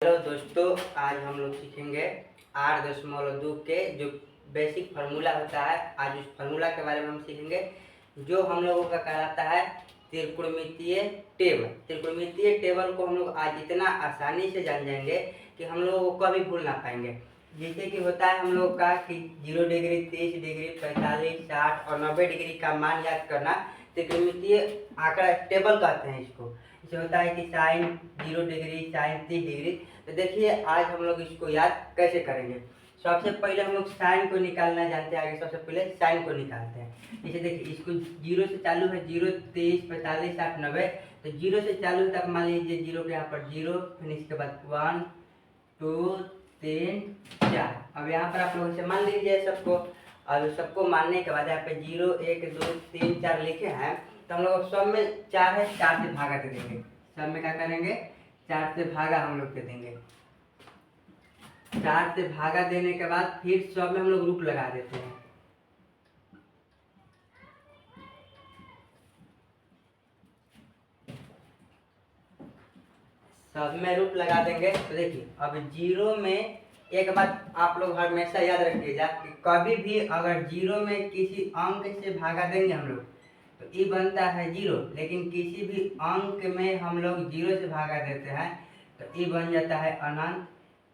Hello दोस्तों, आज हम लोग सीखेंगे 8.2 के जो बेसिक फार्मूला होता है। आज उस फार्मूला के बारे में हम सीखेंगे जो हम लोगों का कहलाता है त्रिकोणमितीय टेबल। त्रिकोणमितीय टेबल को हम लोग आज इतना आसानी से जान जाएंगे कि हम लोग को कभी भूल ना पाएंगे। जैसे कि होता है हम लोग का कि 0 डिग्री, 30 डिग्री, 45, 60 और 90 डिग्री का मान याद करना त्रिकोणमितीय आंकड़ा टेबल कहते हैं इसको। जैसे होता है कि साइन 0 डिग्री, साइन 30 डिग्री। तो देखिए आज हम लोग इसको याद कैसे करेंगे। सबसे पहले हम लोग साइन को निकालना जानते हैं। आगे सबसे पहले साइन को निकालते हैं। जैसे देखिए इसको 0 से चालू है, 0, 30, 45, 60, 90। तो 0 से चालू तक मान लीजिए 0 के यहाँ पर 0, फिर इसके बाद 1, 2, 3, 4। अब यहाँ पर आप लोग इसे मान लीजिए सबको। और सबको मानने के बाद यहाँ पे 0, 1, 2, 3, 4 लिखे हैं। तो हम लोग सब में 4 है, 4 से भागा दे देंगे। सब में क्या करेंगे, 4 से भागा हम लोग दे देंगे। 4 से भागा देने के बाद फिर सब में हम लोग रूट लगा देते हैं। सब में रूट लगा देंगे। तो देखिए अब 0 में एक बात आप लोग हमेशा याद रखिएगा कि कभी भी अगर 0 में किसी अंक से भागा देंगे हम लोग तो ये बनता है 0। लेकिन किसी भी अंक में हम लोग 0 से भागा देते हैं तो ये बन जाता है अनंत।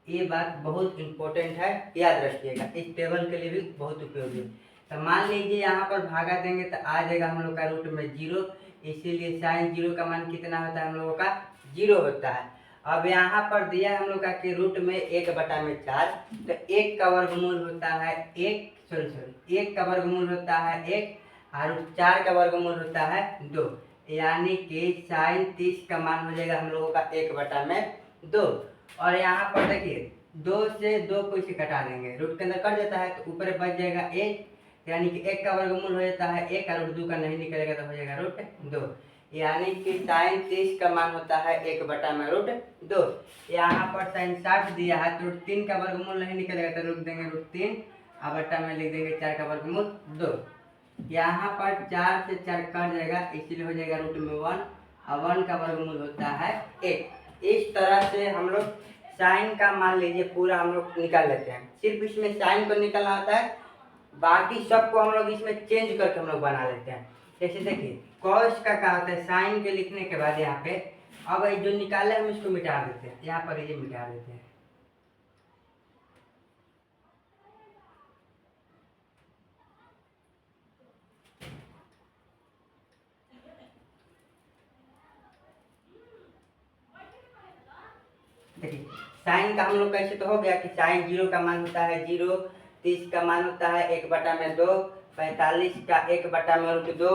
ये बात बहुत इंपॉर्टेंट है, याद रखिएगा। इस टेबल के लिए भी बहुत उपयोगी है। तो मान लीजिए यहाँ पर भागा देंगे तो आ जाएगा हम लोग का रूट में 0। इसीलिए साइन 0 का मान कितना होता है हम लोगों का, 0 होता है। अब यहाँ पर दिया है हम लोग का कि रूट में 1/4। तो 1 का वर्गमूल होता है 1 का वर्गमूल होता है 1 और 4 का वर्गमूल होता है 2। यानी कि साइन 30 का मान हो जाएगा हम लोगों का 1/2। और यहाँ पर देखिए 2 से 2 को इसे घटा देंगे, रूट के अंदर कट जाता है तो ऊपर बच जाएगा 1। यानी कि 1 का वर्गमूल हो जाता है 1 और रूट 2 का नहीं निकलेगा तो हो जाएगा रूट 2। यानी कि साइन 30 का मान होता है 1/√2। यहाँ पर साइन 60 दिया है तो रूट 3 का वर्गमूल नहीं निकलेगा तो रूट देंगे रूट 3 और बटा में लिख देंगे 4 का वर्गमूल 2। यहाँ पर 4 से 4 कट जाएगा, इसीलिए हो जाएगा रूट में 1 और 1 का वर्गमूल होता है 1। इस तरह से हम लोग साइन का मान लीजिए पूरा हम लोग निकाल लेते हैं। सिर्फ इसमें साइन को निकालना होता है, बाकी सबको हम लोग इसमें चेंज करके हम लोग बना लेते हैं। जैसे देखिए कॉस का क्या होता है, साइन के लिखने के बाद यहाँ पे अब जो निकाले हम इसको मिटा देते हैं। यहाँ पर ये मिटा देते हैं। देखिए साइन का हम लोग कैसे तो हो गया कि साइन 0 का मान होता है 0, 30 का मान होता है 1/2, 45 का 1/√2,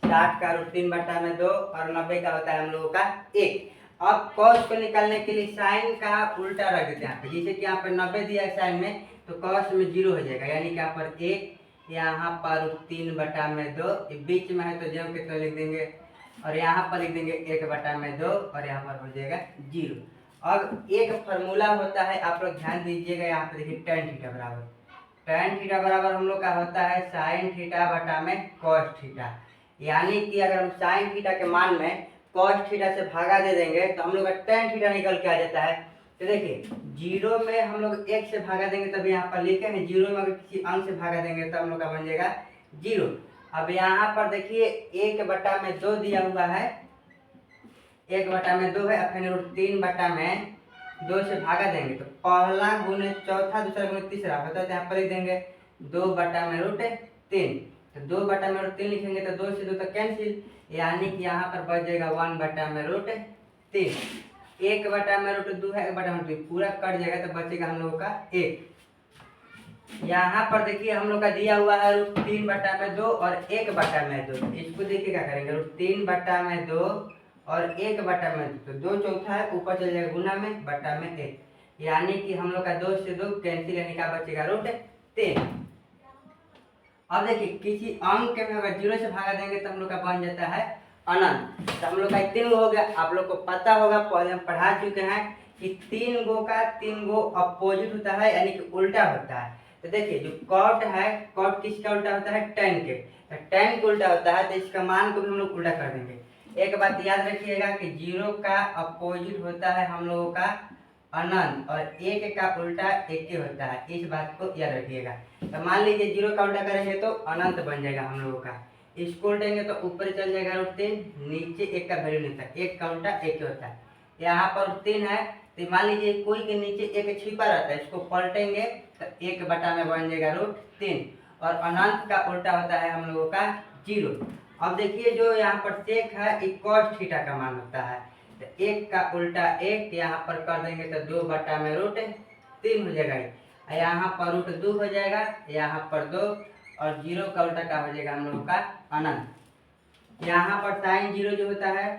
60 का √3/2 और 90 का होता है हम लोगों का 1। अब कॉस को निकालने के लिए साइन का उल्टा रख देते हैं यहाँ पे। जैसे कि यहाँ पर 90 दिया है साइन में तो कॉस में 0 हो जाएगा। यानी कि यहाँ पर 1, यहाँ पर √3/2, बीच में है तो जो के तो लिख देंगे और यहाँ पर लिख देंगे 1/2 और यहाँ पर हो जाएगा 0। अब एक फार्मूला होता है, आप लोग ध्यान दीजिएगा। यहाँ पे देखिए tan थीटा बराबर, tan थीटा बराबर हम लोग का होता है साइन थीटा बटा में कॉस थीटा। यानी कि अगर हम साइन थीटा के मान में कॉस थीटा से भागा दे देंगे तो हम लोग का tan थीटा निकल के आ जाता है। तो देखिए 0 में हम लोग 1 से भागा देंगे तब यहाँ पर लिखे हैं, 0 में अगर किसी अंक से भागा देंगे तो हम लोग का बन जाएगा 0। अब यहाँ पर देखिए 1/2 दिया हुआ है, 1/2 है, अपने √3/2 से भागा देंगे तो पहला गुने चौथा, दूसरा गुने तीसरा होता है। यहाँ पर लिख देंगे 2/√3। तो 2/√3 लिखेंगे तो 2 से 2 तक कैंसिल, यानी कि यहाँ पर बच जाएगा 1/√3। 1/√2 है, 1/√3 पूरा कट जाएगा तो बचेगा हम लोगों का 1। यहाँ पर देखिए हम लोग का दिया हुआ है √3/2 और 1/2। इसको देखिए क्या करेंगे, √3/2 और 1/2 तो 2 चौथा है, ऊपर चल जाएगा गुना में बटा में 1। यानी कि हम लोग का 2 से 2 कैंसिल, यानी का बचेगा √3। अब देखिए किसी अंक में अगर 0 से भागा देंगे तो हम लोग का बन जाता है अनंत। तो हम लोग का 3 गो हो गया। आप लोग को पता होगा, पहले हम पढ़ा चुके हैं कि 3 गो का 3 गो अपोजिट होता है, यानी कि उल्टा होता है। तो देखिए जो कॉट है, कॉट किसका उल्टा होता है, tan के। तो tan का उल्टा होता है तो इसका मान को भी हम लोग उल्टा कर देंगे। एक बात याद रखिएगा कि 0 का अपोजिट होता है हम लोगों का अनंत और एक का उल्टा एक ही होता है, इस बात को याद रखिएगा। तो मान लीजिए 0 का उल्टा करेंगे तो अनंत बन जाएगा हम लोगों का। इसको उल्टेंगे तो ऊपर चल जाएगा √3, नीचे एक का वैल्यू नहीं था, एक का उल्टा एक ही होता है। यहाँ पर 3 है तो मान लीजिए कोई के नीचे एक छिपा रहता है, इसको पलटेंगे तो 1 बटा में बन जाएगा √3। और अनंत का उल्टा होता है हम लोगों का 0। अब देखिए जो यहाँ पर सेक है ये cos थीटा का मान होता है, तो 1 का उल्टा 1 यहाँ पर कर देंगे तो 2 बटा में √3 हो जाएगा। यहाँ पर √2 हो जाएगा, यहाँ पर 2 और 0 का उल्टा का हो जाएगा हम लोगों का अनंत। यहाँ पर साइन 0 जो होता है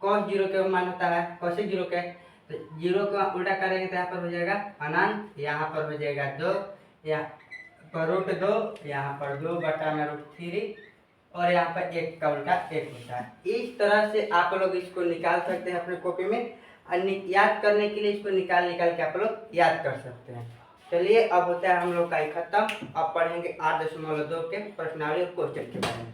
cos 0 के मान होता है cosec 0 के, तो 0 का उल्टा करेंगे तो यहाँ पर हो जाएगा अनंत, यहाँ पर हो जाएगा 2, यहाँ पर √2, यहाँ पर 2 बटा में √3 और यहाँ पर 1 का उल्टा 1 होता है। इस तरह से आप लोग इसको निकाल सकते हैं अपने कॉपी में, और याद करने के लिए इसको निकाल के आप लोग याद कर सकते हैं। चलिए अब होता है हम लोग का खत्म। अब पढ़ेंगे 8.2 के प्रश्नावली और क्वेश्चन के बारे में।